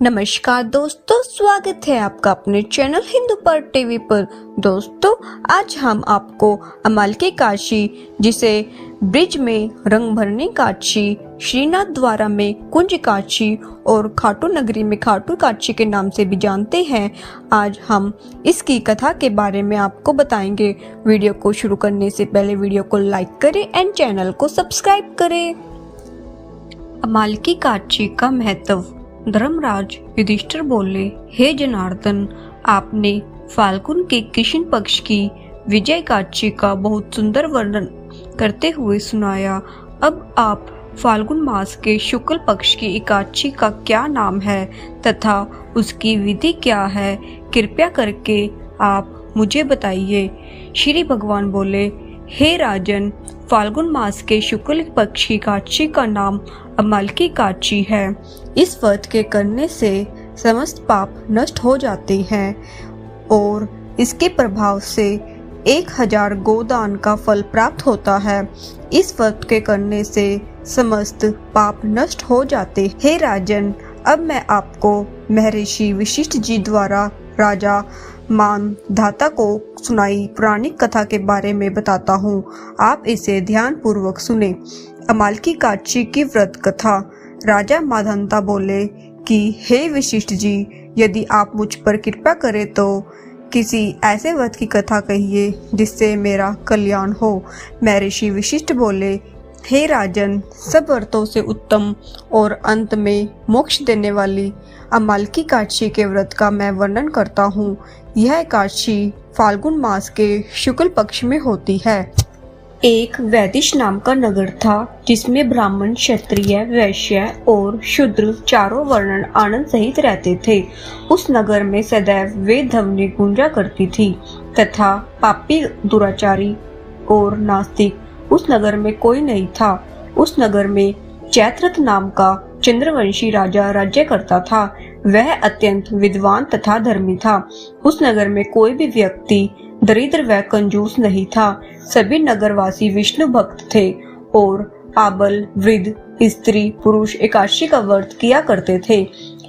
नमस्कार दोस्तों, स्वागत है आपका अपने चैनल हिंदू पर टीवी पर। दोस्तों, आज हम आपको अमालकी काशी, जिसे ब्रिज में रंग भरने काशी, श्रीनाथ द्वारा में कुंज काशी और खाटू नगरी में खाटू काशी के नाम से भी जानते हैं, आज हम इसकी कथा के बारे में आपको बताएंगे। वीडियो को शुरू करने से पहले वीडियो को लाइक करें एंड चैनल को सब्सक्राइब करें। अमालकी काशी का महत्व। धर्मराज युधिष्ठिर बोले, हे जनार्दन, आपने फाल्गुन के कृष्ण पक्ष की विजय काशी का बहुत सुंदर वर्णन करते हुए सुनाया। अब आप फाल्गुन मास के शुक्ल पक्ष की एकादशी का क्या नाम है तथा उसकी विधि क्या है, कृपया करके आप मुझे बताइए। श्री भगवान बोले, हे राजन, फाल्गुन मास के शुक्ल पक्ष की एकादशी का नाम अमालकी काशी है। इस व्रत के करने से समस्त पाप नष्ट हो जाते हैं और इसके प्रभाव से 1000 गोदान का फल प्राप्त होता है। इस व्रत के करने से समस्त पाप नष्ट हो जाते हैं। हे राजन, अब मैं आपको महर्षि वशिष्ठ जी द्वारा राजा मानधाता को सुनाई पौराणिक कथा के बारे में बताता हूँ। आप इसे ध्यान पूर्वक सुने। अमालकी काशी की व्रत कथा। राजा मानधाता बोले कि हे वशिष्ठ जी, यदि आप मुझ पर कृपा करें तो किसी ऐसे व्रत की कथा कहिए जिससे मेरा कल्याण हो। महर्षि वशिष्ठ बोले, हे राजन, सब व्रतों से उत्तम और अंत में मोक्ष देने वाली अमालकी काशी के व्रत का मैं वर्णन करता हूँ। यह काशी फाल्गुन मास के शुक्ल पक्ष में होती है। एक वैदिश नाम का नगर था जिसमें ब्राह्मण, क्षत्रिय, वैश्य और शूद्र चारों वर्ण आनंद सहित रहते थे। उस नगर में सदैव वेद ध्वनि गूंजा करती थी तथा पापी, दुराचारी और नास्तिक उस नगर में कोई नहीं था। उस नगर में जयद्रथ नाम का चंद्रवंशी राजा राज्य करता था। वह अत्यंत विद्वान तथा धर्मी था। उस नगर में कोई भी व्यक्ति दरिद्र व कंजूस नहीं था। सभी नगरवासी विष्णु भक्त थे और आबल, वृद्ध, स्त्री, पुरुष एकादशी का व्रत किया करते थे।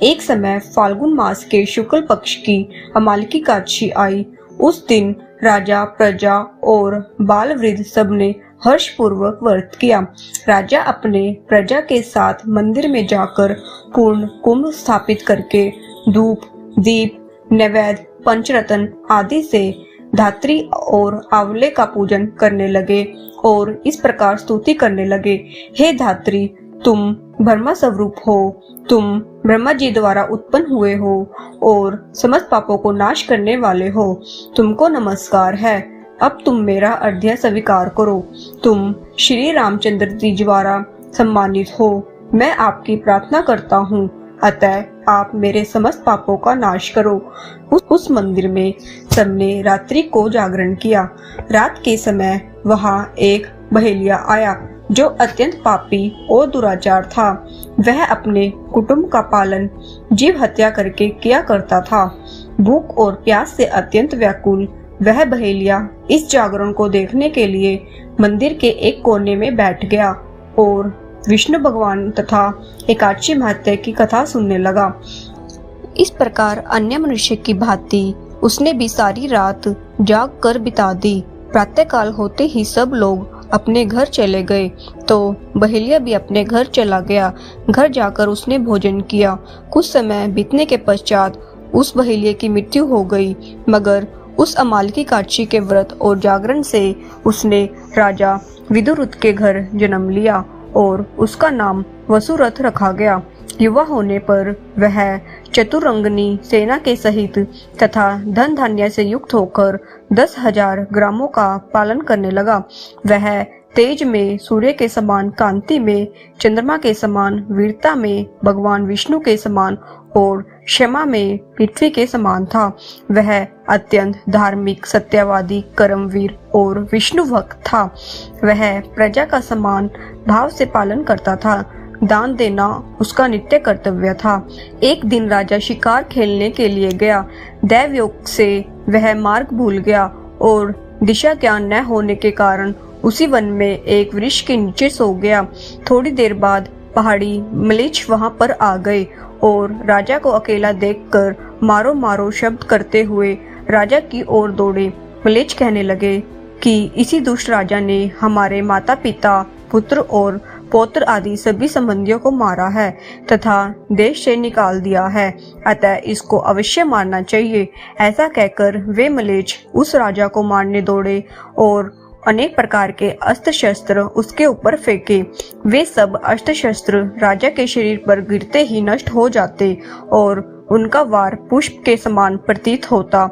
एक समय फाल्गुन मास के शुक्ल पक्ष की अमालकी काशी आई। उस दिन राजा, प्रजा और बाल वृद्ध सबने हर्ष पूर्वक व्रत किया। राजा अपने प्रजा के साथ मंदिर में जाकर पूर्ण कुंभ स्थापित करके धूप, दीप, नैवेद्य, पंचरत्न आदि से धात्री और आंवले का पूजन करने लगे और इस प्रकार स्तुति करने लगे, हे धात्री, तुम ब्रह्मा स्वरूप हो, तुम ब्रह्मा जी द्वारा उत्पन्न हुए हो और समस्त पापों को नाश करने वाले हो। तुमको नमस्कार है। अब तुम मेरा अर्घ्य स्वीकार करो। तुम श्री रामचंद्र जी द्वारा सम्मानित हो। मैं आपकी प्रार्थना करता हूँ, अतः आप मेरे समस्त पापों का नाश करो। उस मंदिर में सबने रात्रि को जागरण किया। रात के समय वहाँ एक बहेलिया आया जो अत्यंत पापी और दुराचार था। वह अपने कुटुंब का पालन जीव हत्या करके किया करता था। भूख और प्यास से अत्यंत व्याकुल वह बहेलिया इस जागरण को देखने के लिए मंदिर के एक कोने में बैठ गया और विष्णु भगवान तथा एकादशी महत्व की कथा सुनने लगा। इस प्रकार अन्य मनुष्य की भांति उसने भी सारी रात जाग कर बिता दी। प्रातःकाल होते ही सब लोग अपने घर चले गए तो बहेलिया भी अपने घर चला गया। घर जाकर उसने भोजन किया। कुछ समय बीतने के पश्चात उस बहेलिया की मृत्यु हो गई, मगर उस अमालकी काशी के व्रत और जागरण से उसने राजा विदुरथ के घर जन्म लिया और उसका नाम वसुरथ रखा गया। युवा होने पर वह चतुरंगनी सेना के सहित तथा धन धान्य से युक्त होकर 10,000 ग्रामों का पालन करने लगा। वह तेज में सूर्य के समान, कांति में चंद्रमा के समान, वीरता में भगवान विष्णु के समान और क्षमा में पृथ्वी के समान था। वह अत्यंत धार्मिक, सत्यवादी, कर्मवीर और विष्णु भक्त था। वह प्रजा का समान भाव से पालन करता था। दान देना उसका नित्य कर्तव्य था। एक दिन राजा शिकार खेलने के लिए गया। दैवयोग से वह मार्ग भूल गया और दिशा ज्ञान न होने के कारण उसी वन में एक वृक्ष के नीचे सो गया। थोड़ी देर बाद पहाड़ी म्लेच्छ वहां पर आ गए और राजा को अकेला देखकर मारो मारो शब्द करते हुए राजा की ओर दौड़े। म्लेच्छ कहने लगे कि इसी दुष्ट राजा ने हमारे माता पिता, पुत्र और पौत्र आदि सभी संबंधियों को मारा है तथा देश से निकाल दिया है, अतः इसको अवश्य मारना चाहिए। ऐसा कहकर वे म्लेच्छ उस राजा को मारने दौड़े और अनेक प्रकार के अस्त्र शस्त्र उसके ऊपर फेंके। वे सब अस्त्र शस्त्र राजा के शरीर पर गिरते ही नष्ट हो जाते और उनका वार पुष्प के समान प्रतीत होता।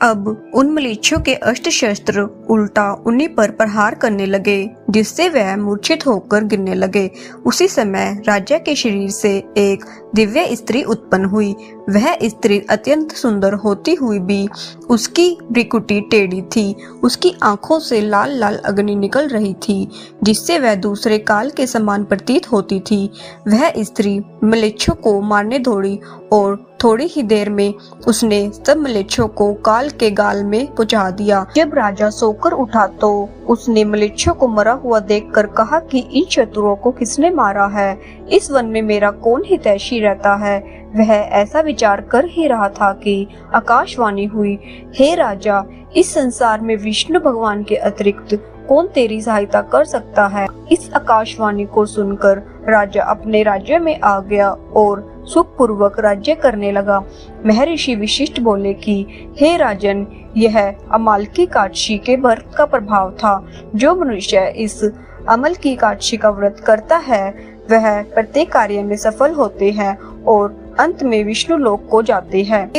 अब उन म्लेच्छों के अस्त्र शस्त्र उल्टा उन्हीं पर प्रहार करने लगे, जिससे वह मूर्छित होकर गिरने लगे। उसी समय राजा के शरीर से एक दिव्य स्त्री उत्पन्न हुई। वह स्त्री अत्यंत सुंदर होती हुई भी उसकी भ्रिकुटी टेढ़ी थी। उसकी आंखों से लाल लाल अग्नि निकल रही थी, जिससे वह दूसरे काल के समान प्रतीत होती थी। वह स्त्री म्लेच्छों को मारने दौड़ी और थोड़ी ही देर में उसने सब म्लेच्छों को काल के गाल में पहुंचा दिया। जब राजा सोकर उठा तो उसने म्लेच्छों को मरा हुआ देखकर कहा कि इन शत्रुओं को किसने मारा है? इस वन में मेरा कौन हितैषी रहता है? वह ऐसा विचार कर ही रहा था कि आकाशवाणी हुई, हे राजा, इस संसार में विष्णु भगवान के अतिरिक्त कौन तेरी सहायता कर सकता है? इस आकाशवाणी को सुनकर राजा अपने राज्य में आ गया और सुखपूर्वक राज्य करने लगा। महर्षि वशिष्ठ बोले कि हे राजन, यह अमालकीकादशी के व्रत का प्रभाव था। जो मनुष्य इस अमालकीकादशी का व्रत करता है वह प्रत्येक कार्य में सफल होते हैं और अंत में विष्णु लोक को जाते हैं।